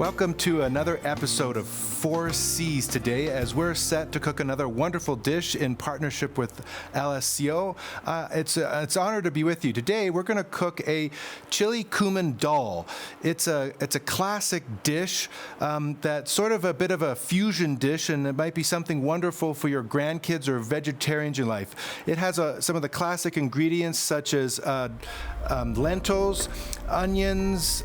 Welcome to another episode of 4C's today, as we're set to cook another wonderful dish in partnership with LSCO. It's an honor to be with you. Today we're going to cook a Chilli Cumin Dal. It's a classic dish that's sort of a bit of a fusion dish, and it might be something wonderful for your grandkids or vegetarians in life. It has some of the classic ingredients such as lentils, onions,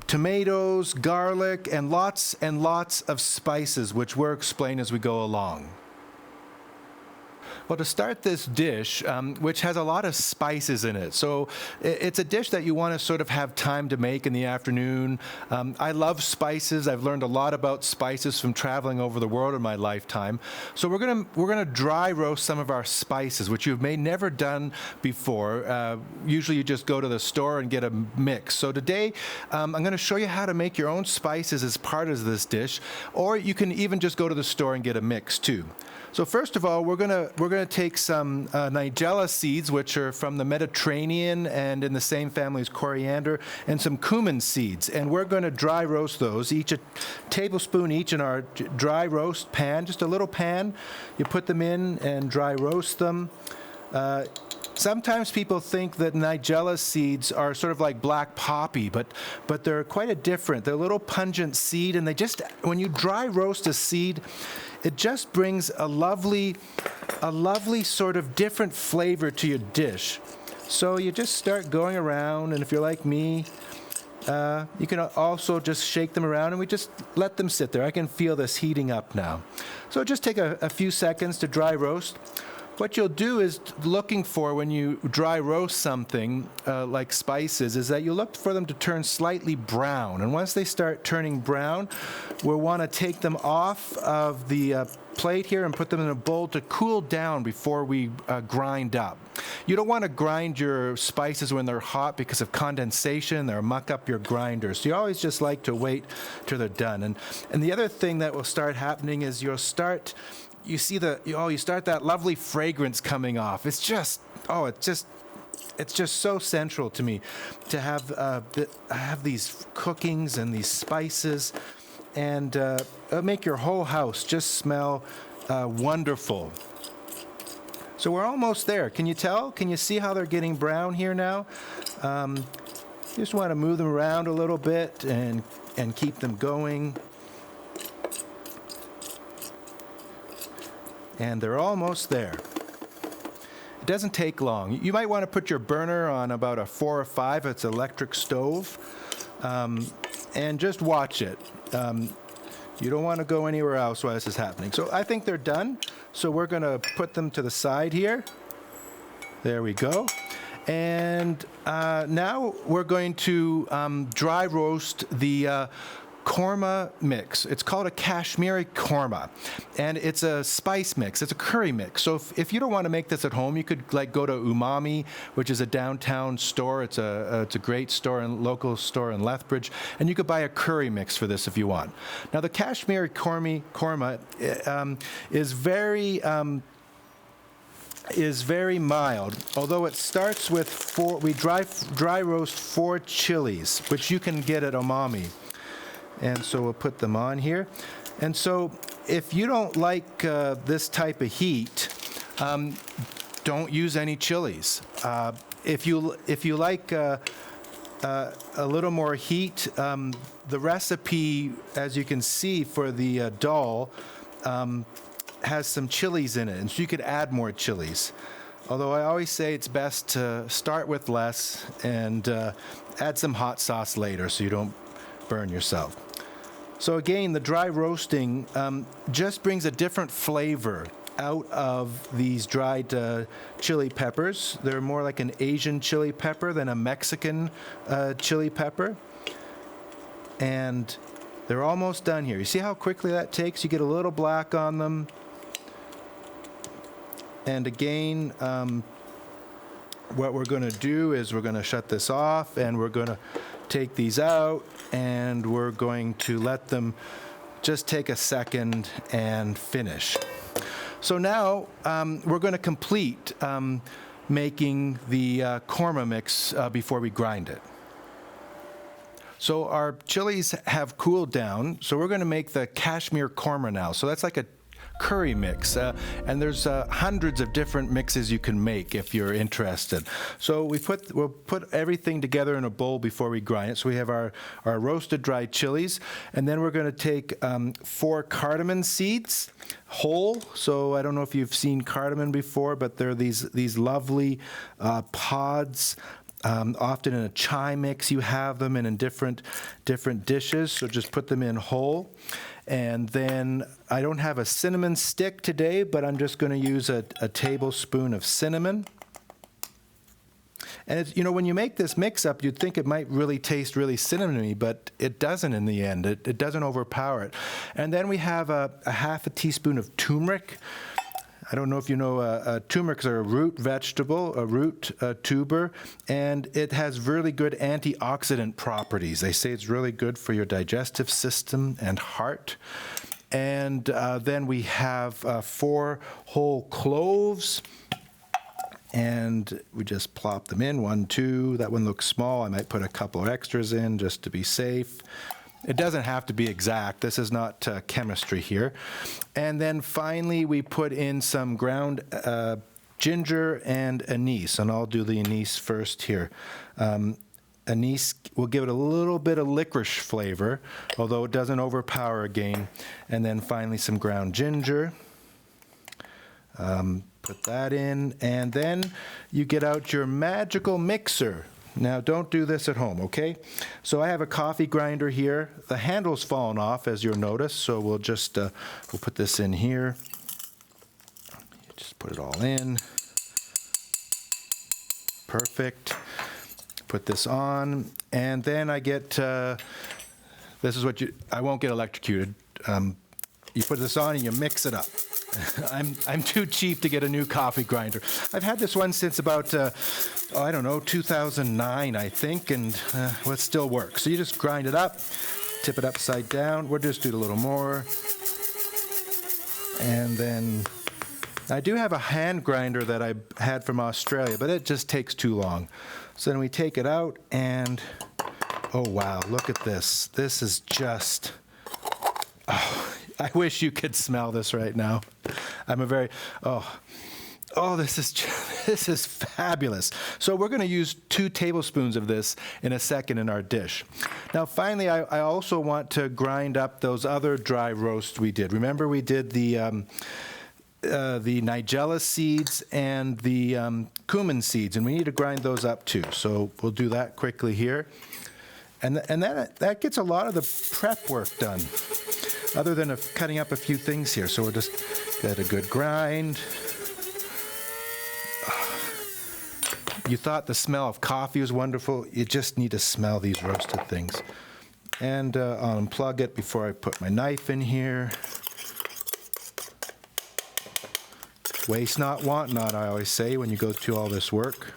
tomatoes, garlic, and lots of spices, which we'll explain as we go along. Well, to start this dish, which has a lot of spices in it, so it's a dish that you want to sort of have time to make in the afternoon. I love spices. I've learned a lot about spices from traveling over the world in my lifetime. So we're gonna dry roast some of our spices, which you may never done before. Usually you just go to the store and get a mix. So today I'm going to show you how to make your own spices as part of this dish, or you can even just go to the store and get a mix too. So first of all, we're gonna take some nigella seeds, which are from the Mediterranean and in the same family as coriander, and some cumin seeds, and we're going to dry roast those, each a tablespoon each in our dry roast pan, just a little pan. You put them in and dry roast them. Sometimes people think that nigella seeds are sort of like black poppy, but they're quite a different. They're a little pungent seed, and when you dry roast a seed, it just brings a lovely sort of different flavor to your dish. So you just start going around, and if you're like me, you can also just shake them around, and we just let them sit there. I can feel this heating up now. So just take a few seconds to dry roast. What you'll do is looking for when you dry roast something like spices is that you look for them to turn slightly brown. And once they start turning brown, we'll want to take them off of the plate here and put them in a bowl to cool down before we grind up. You don't want to grind your spices when they're hot because of condensation. They'll muck up your grinder. So you always just like to wait till they're done. And the other thing that will start happening is you start that lovely fragrance coming off. It's just so central to me to have these cookings and these spices, and it'll make your whole house just smell wonderful. So we're almost there. Can you tell? Can you see how they're getting brown here now? Just want to move them around a little bit and keep them going. And they're almost there. It doesn't take long. You might want to put your burner on about a 4 or 5. It's an electric stove. And just watch it. You don't want to go anywhere else while this is happening. So I think they're done. So we're going to put them to the side here. There we go. And now we're going to dry roast the korma mix. It's called a Kashmiri Korma, and it's a spice mix. It's a curry mix. So if you don't want to make this at home, you could go to Umami, which is a downtown store. It's a great store and local store in Lethbridge, and you could buy a curry mix for this if you want. Now the Kashmiri Korma is very mild, although it starts with we dry roast 4 chilies, which you can get at Umami. And so we'll put them on here. And so if you don't like this type of heat, don't use any chilies. If you like a little more heat, the recipe, as you can see for the dal, has some chilies in it, and so you could add more chilies. Although I always say it's best to start with less and add some hot sauce later so you don't burn yourself. So again, the dry roasting just brings a different flavor out of these dried chili peppers. They're more like an Asian chili pepper than a Mexican chili pepper. And they're almost done here. You see how quickly that takes? You get a little black on them. And again, what we're going to do is we're going to shut this off, and we're going to take these out, and we're going to let them just take a second and finish. So now we're going to complete making the korma mix before we grind it. So our chilies have cooled down, so we're going to make the Kashmiri Korma now. So that's like a curry mix, and there's hundreds of different mixes you can make if you're interested. So we'll put everything together in a bowl before we grind it. So we have our roasted dried chilies, and then we're going to take 4 cardamon seeds, whole. So I don't know if you've seen cardamon before, but they're these lovely pods. Often in a chai mix you have them, and in different dishes, so just put them in whole. And then I don't have a cinnamon stick today, but I'm just going to use a tablespoon of cinnamon. And it's, when you make this mix-up, you'd think it might really taste really cinnamony, but it doesn't in the end. It doesn't overpower it. And then we have a half a teaspoon of turmeric. I don't know if you know, turmerics are a root vegetable, a root tuber, and it has really good antioxidant properties. They say it's really good for your digestive system and heart. And then we have 4 whole cloves, and we just plop them in, 1, 2. That one looks small. I might put a couple of extras in just to be safe. It doesn't have to be exact. This is not chemistry here. And then finally, we put in some ground ginger and anise, and I'll do the anise first here. Anise will give it a little bit of licorice flavor, although it doesn't overpower again. And then finally, some ground ginger. Put that in, and then you get out your magical mixer. Now, don't do this at home, okay? So I have a coffee grinder here. The handle's fallen off, as you'll notice, so we'll just we'll put this in here. Just put it all in. Perfect. Put this on, and then I get, this is what I won't get electrocuted. You put this on and you mix it up. I'm too cheap to get a new coffee grinder. I've had this one since about, 2009, I think, and well, it still works. So you just grind it up, tip it upside down. We'll just do it a little more. And then I do have a hand grinder that I had from Australia, but it just takes too long. So then we take it out, and oh wow, look at this. This is just, I wish you could smell this right now. This is fabulous. So we're going to use 2 tablespoons of this in a second in our dish. Now, finally, I also want to grind up those other dry roasts we did. Remember, we did the nigella seeds and the cumin seeds, and we need to grind those up too. So we'll do that quickly here. And that gets a lot of the prep work done, other than cutting up a few things here. So we'll just get a good grind. You thought the smell of coffee was wonderful. You just need to smell these roasted things. And I'll unplug it before I put my knife in here. Waste not, want not, I always say, when you go through all this work.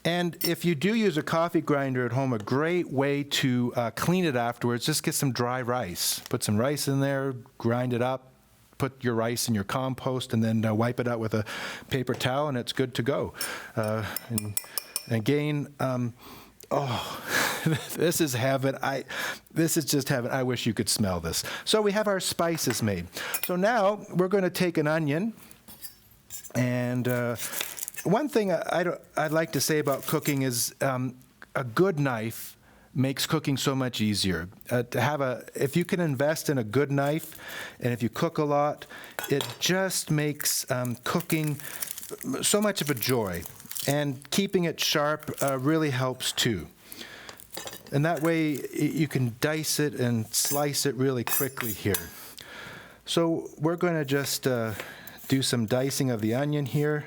And if you do use a coffee grinder at home, a great way to clean it afterwards, just get some dry rice. Put some rice in there, grind it up, put your rice in your compost, and then wipe it out with a paper towel, and it's good to go. And again, this is heaven. This is just heaven. I wish you could smell this. So we have our spices made. So now we're going to take an onion, and one thing I'd like to say about cooking is a good knife makes cooking so much easier. If you can invest in a good knife, and if you cook a lot, it just makes cooking so much of a joy. And keeping it sharp really helps too. And that way you can dice it and slice it really quickly here. So we're going to just do some dicing of the onion here.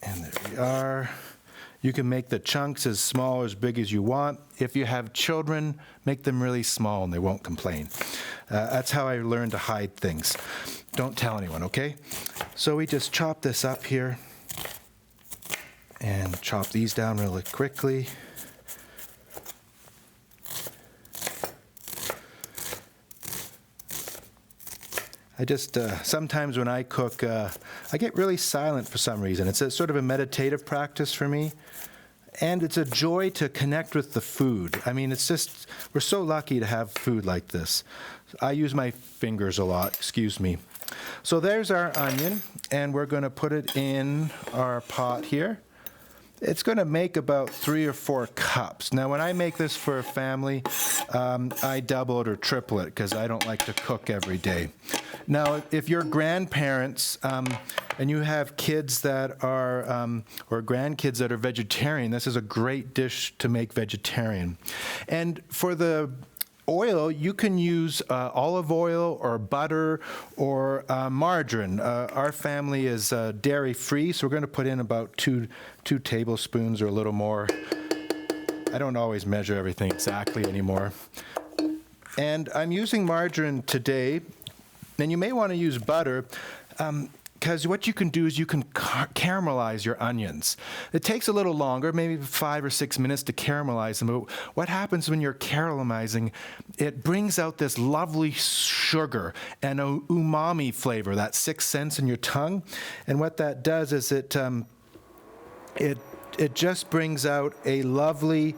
And there we are. You can make the chunks as small or as big as you want. If you have children, make them really small and they won't complain. That's how I learned to hide things. Don't tell anyone, okay? So we just chop this up here and chop these down really quickly. I just, sometimes when I cook, I get really silent for some reason. It's a sort of a meditative practice for me. And it's a joy to connect with the food. I mean, it's just, we're so lucky to have food like this. I use my fingers a lot, excuse me. So there's our onion, and we're going to put it in our pot here. It's going to make about 3 or 4 cups. Now, when I make this for a family, I double it or triple it because I don't like to cook every day. Now, if you're grandparents and you have kids that are, or grandkids that are vegetarian, this is a great dish to make vegetarian. And for the oil, you can use olive oil or butter or margarine. Our family is dairy-free, so we're going to put in about 2 tablespoons or a little more. I don't always measure everything exactly anymore. And I'm using margarine today, and you may want to use butter, because what you can do is you can caramelize your onions. It takes a little longer, maybe 5 or 6 minutes to caramelize them, but what happens when you're caramelizing, it brings out this lovely sugar and a umami flavor, that sixth sense in your tongue. And what that does is it just brings out a lovely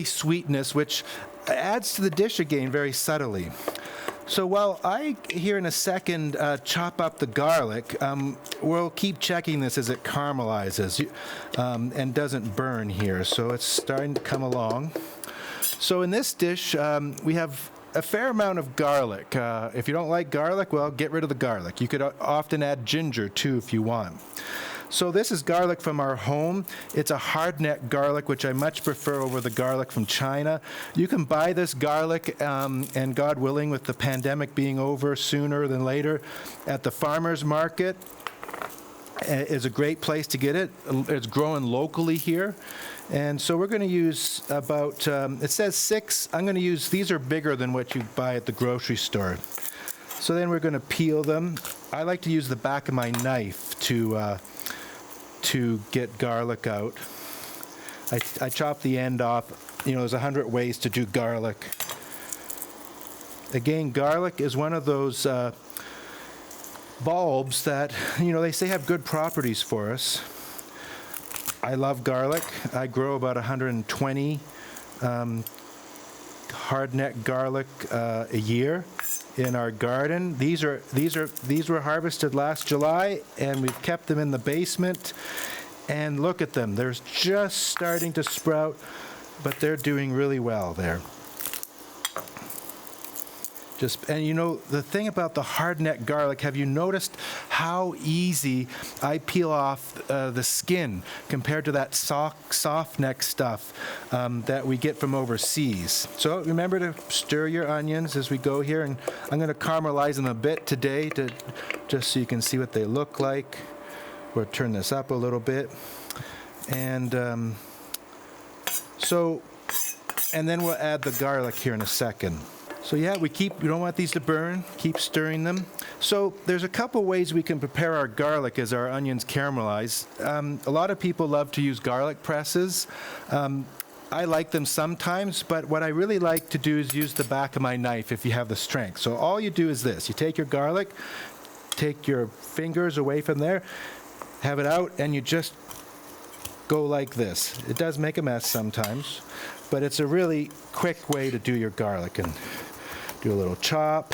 sweetness, which adds to the dish again very subtly. So while I, here in a second, chop up the garlic, we'll keep checking this as it caramelizes and doesn't burn here. So it's starting to come along. So in this dish, we have a fair amount of garlic. If you don't like garlic, well, get rid of the garlic. You could often add ginger, too, if you want. So this is garlic from our home. It's a hard-neck garlic, which I much prefer over the garlic from China. You can buy this garlic, and God willing, with the pandemic being over sooner than later, at the farmer's market. It's a great place to get it. It's growing locally here. And so we're going to use about, it says 6. I'm going to use, these are bigger than what you buy at the grocery store. So then we're going to peel them. I like to use the back of my knife to get garlic out. I chop the end off. You know, there's 100 ways to do garlic. Again, garlic is one of those bulbs that, you know, they say have good properties for us. I love garlic. I grow about 120 hardneck garlic a year in our garden. These were harvested last July, and we've kept them in the basement. And look at them. They're just starting to sprout, but they're doing really well there. And you know, the thing about the hardneck garlic, have you noticed how easy I peel off the skin compared to that soft neck stuff that we get from overseas? So remember to stir your onions as we go here, and I'm going to caramelize them a bit today just so you can see what they look like. We'll turn this up a little bit. And and then we'll add the garlic here in a second. So yeah, we don't want these to burn, keep stirring them. So there's a couple ways we can prepare our garlic as our onions caramelize. A lot of people love to use garlic presses. I like them sometimes, but what I really like to do is use the back of my knife if you have the strength. So all you do is this. You take your garlic, take your fingers away from there, have it out, and you just go like this. It does make a mess sometimes, but it's a really quick way to do your garlic. And do a little chop.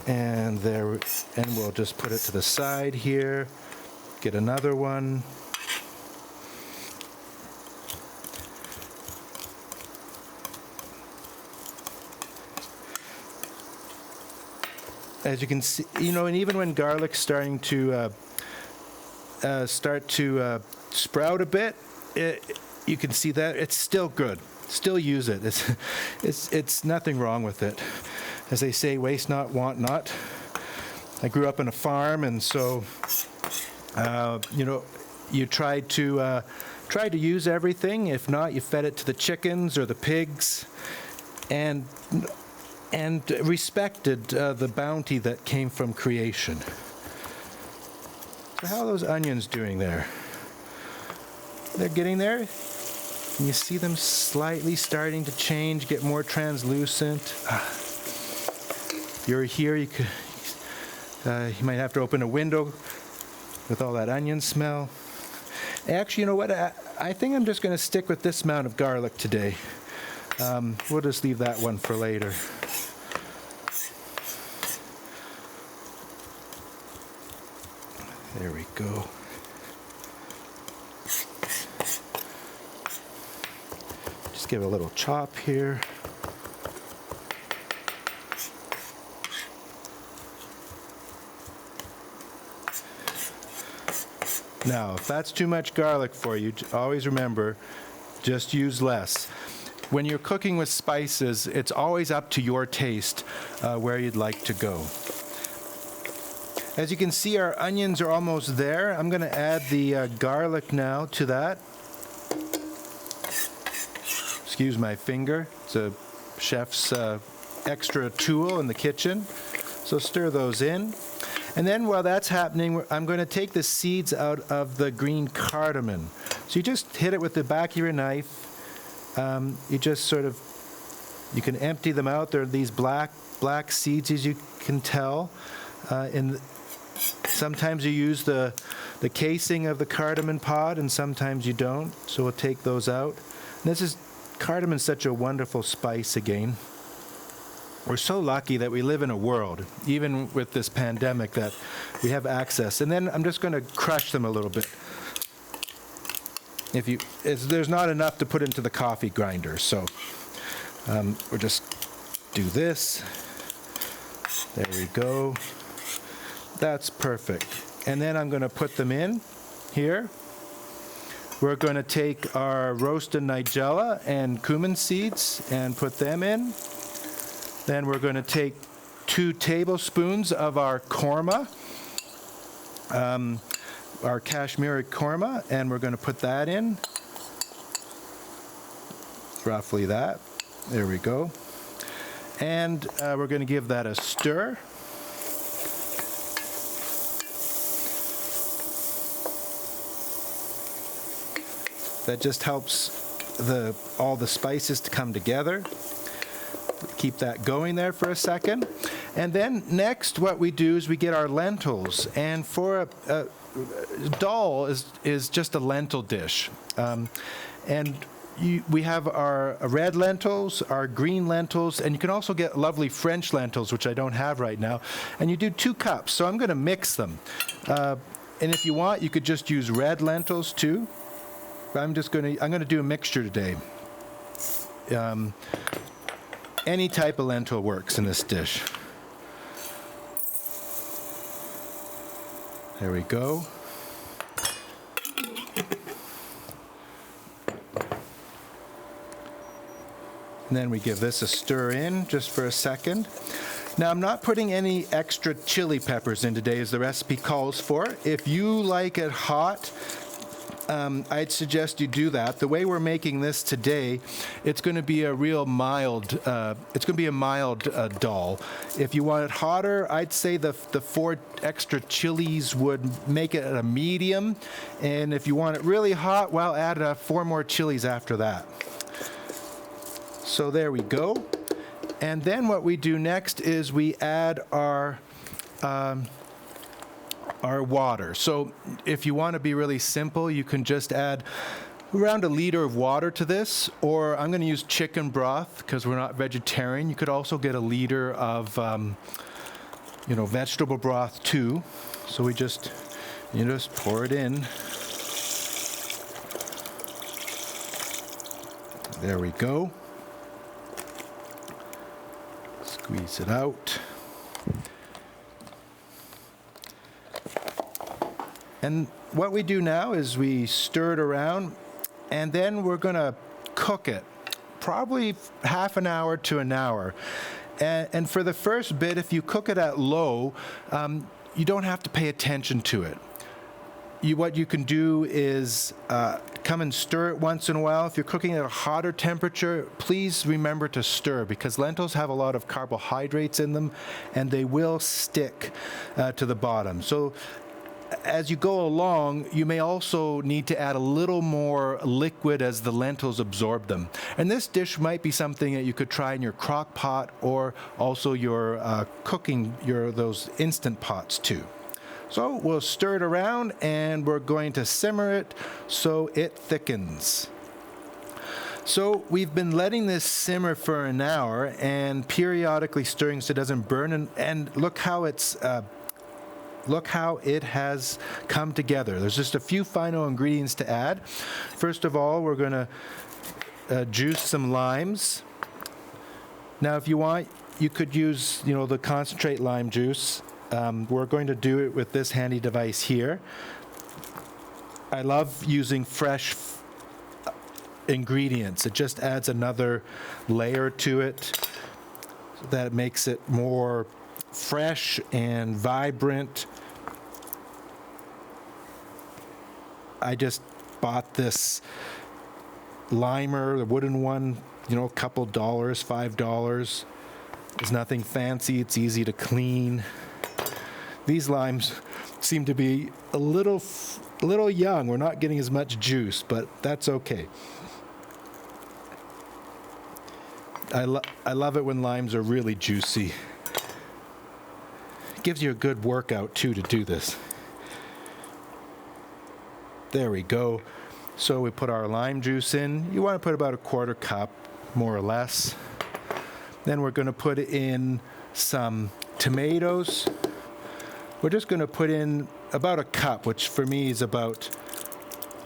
And we'll just put it to the side here. Get another one. As you can see, you know, and even when garlic's starting to sprout a bit, you can see that it's still good. Still use it. It's nothing wrong with it. As they say, waste not, want not. I grew up on a farm, and so you know, you tried to use everything. If not, you fed it to the chickens or the pigs, and respected the bounty that came from creation. So how are those onions doing there? They're getting there. And you see them slightly starting to change, get more translucent. If you're here, you might have to open a window with all that onion smell. Actually, you know what? I think I'm just going to stick with this amount of garlic today. We'll just leave that one for later. There we go. Just give it a little chop here. Now, if that's too much garlic for you, always remember, just use less. When you're cooking with spices, it's always up to your taste where you'd like to go. As you can see, our onions are almost there. I'm going to add the garlic now to that. Excuse my finger. It's a chef's extra tool in the kitchen. So stir those in. And then while that's happening, I'm going to take the seeds out of the green cardamon. So you just hit it with the back of your knife. You just sort of, you can empty them out. They're these black seeds, as you can tell. Sometimes you use the casing of the cardamom pod, and sometimes you don't. So we'll take those out. And cardamon's such a wonderful spice again. We're so lucky that we live in a world, even with this pandemic, that we have access. And then I'm just going to crush them a little bit. There's not enough to put into the coffee grinder, so we'll just do this. There we go. That's perfect. And then I'm going to put them in here. We're going to take our roasted nigella and cumin seeds and put them in. Then we're going to take 2 tablespoons of our korma, our Kashmiri Korma, and we're going to put that in. Roughly that. There we go. And we're going to give that a stir. That just helps all the spices to come together. Keep that going there for a second. And then next what we do is we get our lentils. And for a dal is just a lentil dish. We have our red lentils, our green lentils, and you can also get lovely French lentils, which I don't have right now. And you do 2 cups. So I'm going to mix them. And if you want, you could just use red lentils too. But I'm going to do a mixture today. Any type of lentil works in this dish. There we go. And then we give this a stir in just for a second. Now, I'm not putting any extra chili peppers in today, as the recipe calls for. If you like it hot, I'd suggest you do that. The way we're making this today, it's going to be a real mild, dal. If you want it hotter, I'd say the 4 extra chilies would make it a medium. And if you want it really hot, well, add 4 more chilies after that. So there we go. And then what we do next is we add our water. So if you want to be really simple, you can just add around 1 liter of water to this, or I'm going to use chicken broth because we're not vegetarian. You could also get 1 liter of, vegetable broth too. So you just pour it in. There we go. Squeeze it out. And what we do now is we stir it around, and then we're going to cook it, probably half an hour to an hour. And for the first bit, if you cook it at low, you don't have to pay attention to it. What you can do is come and stir it once in a while. If you're cooking at a hotter temperature, please remember to stir, because lentils have a lot of carbohydrates in them, and they will stick to the bottom. So as you go along, you may also need to add a little more liquid as the lentils absorb them. And this dish might be something that you could try in your crock pot or also your those instant pots too. So we'll stir it around and we're going to simmer it so it thickens. So we've been letting this simmer for an hour and periodically stirring so it doesn't burn. And look how it has come together. There's just a few final ingredients to add. First of all, we're going to juice some limes. Now, if you want, you could use, the concentrate lime juice. We're going to do it with this handy device here. I love using fresh ingredients. It just adds another layer to it that makes it more fresh and vibrant. I just bought this limer, the wooden one, a couple dollars, $5. It's nothing fancy. It's easy to clean. These limes seem to be a little young. We're not getting as much juice, but that's okay. I love it when limes are really juicy. It gives you a good workout, too, to do this. There we go. So we put our lime juice in. You want to put about a quarter cup, more or less. Then we're going to put in some tomatoes. We're just going to put in about a cup, which for me is about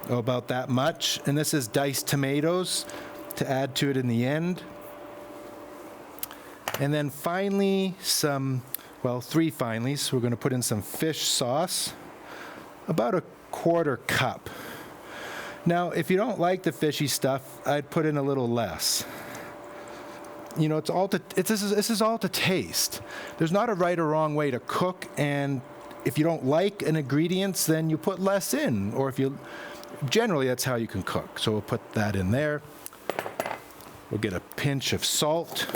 that much. And this is diced tomatoes to add to it in the end. And then finally, three finallys. We're going to put in some fish sauce, about a quarter cup. Now, if you don't like the fishy stuff, I'd put in a little less. This is all to taste. There's not a right or wrong way to cook, and if you don't like an ingredients, then you put less in, or generally that's how you can cook. So we'll put that in there. We'll get a pinch of salt.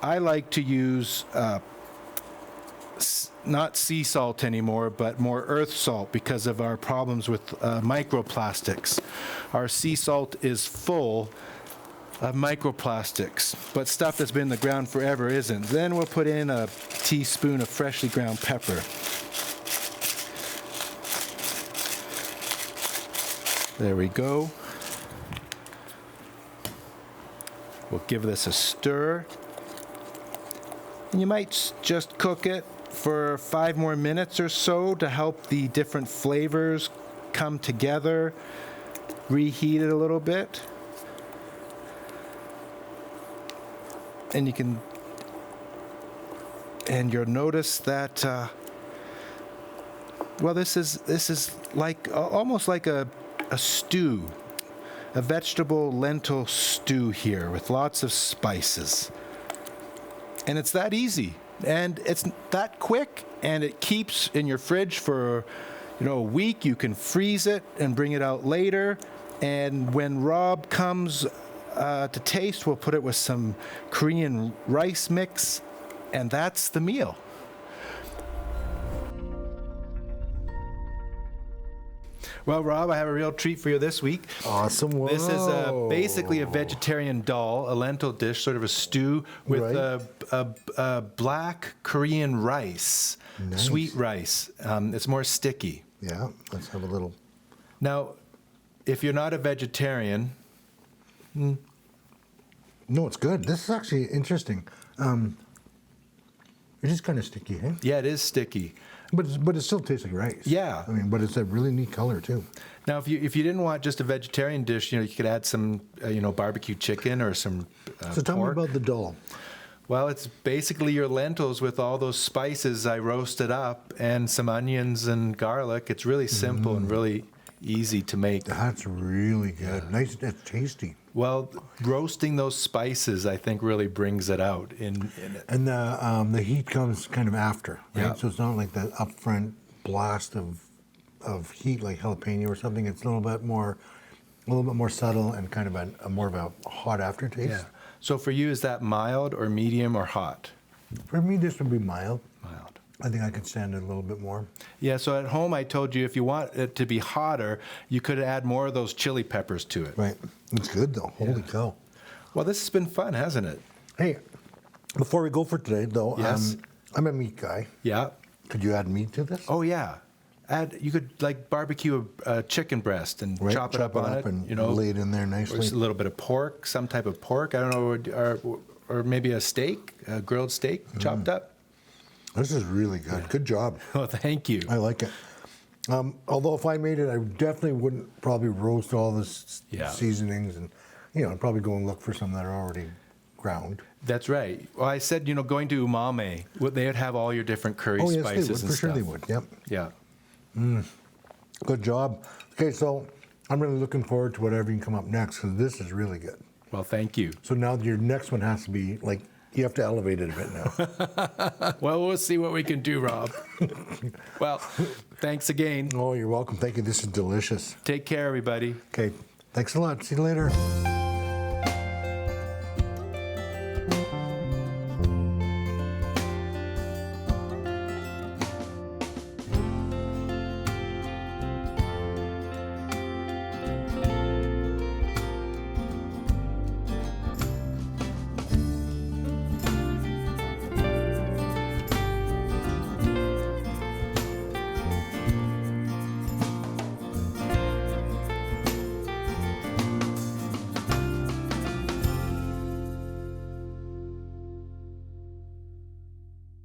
I like to use not sea salt anymore, but more earth salt because of our problems with microplastics. Our sea salt is full of microplastics, but stuff that's been in the ground forever isn't. Then we'll put in a teaspoon of freshly ground pepper. There we go. We'll give this a stir. And you might just cook it for 5 more minutes or so to help the different flavors come together. Reheat it a little bit. And you'll notice that, this is like almost like a stew, a vegetable lentil stew here with lots of spices. And it's that easy, and it's that quick, and it keeps in your fridge for, a week. You can freeze it and bring it out later. And when Rob comes to taste, we'll put it with some Korean rice mix, and that's the meal. Well, Rob, I have a real treat for you this week. Awesome. Whoa. This is basically a vegetarian dal, a lentil dish, sort of a stew with a black Korean rice, sweet rice. It's more sticky. Yeah, let's have a little. Now, if you're not a vegetarian... No, it's good. This is actually interesting. It is kind of sticky, hey? Yeah, it is sticky. But it still tastes like rice. Yeah. But it's a really neat color, too. Now, if you didn't want just a vegetarian dish, you could add some, barbecue chicken or some So tell me about the dal. Well, it's basically your lentils with all those spices I roasted up and some onions and garlic. It's really simple and really easy to make. That's really good. Yeah. Nice. That's tasty. Well, roasting those spices, I think, really brings it out in it. And the heat comes kind of after, right? Yeah. So it's not like that upfront blast of heat like jalapeno or something. It's a little bit more subtle and kind of a more of a hot aftertaste. Yeah. So for you, is that mild or medium or hot? For me, this would be mild. Mild. I think I could stand it a little bit more. Yeah, so at home I told you if you want it to be hotter, you could add more of those chili peppers to it. Right. It's good, though. Holy cow. Well, this has been fun, hasn't it? Hey, before we go for today, though, Yes. I'm a meat guy. Yeah. Could you add meat to this? Oh, yeah. You could like barbecue a chicken breast and Right, chop it up on it, and you know, lay it in there or nicely. just a little bit of pork, some type of pork. I don't know, or maybe a steak, a grilled steak chopped up. This is really good. Good job. Oh, thank you. I like it. Although if I made it, I definitely wouldn't probably roast all the seasonings, and I'd probably go and look for some that are already ground. That's right. Well, I said, going to umami, they'd have all your different curry Oh, yes, spices they would. and For stuff. sure they would. Yep. Yeah. Good job. Okay, so I'm really looking forward to whatever you can come up next, because this is really good. Well, thank you. So now your next one has to be like, you have to elevate it a bit now. Well, we'll see what we can do, Rob. Well, thanks again. Oh, you're welcome. Thank you. This is delicious. Take care, everybody. Okay, thanks a lot. See you later.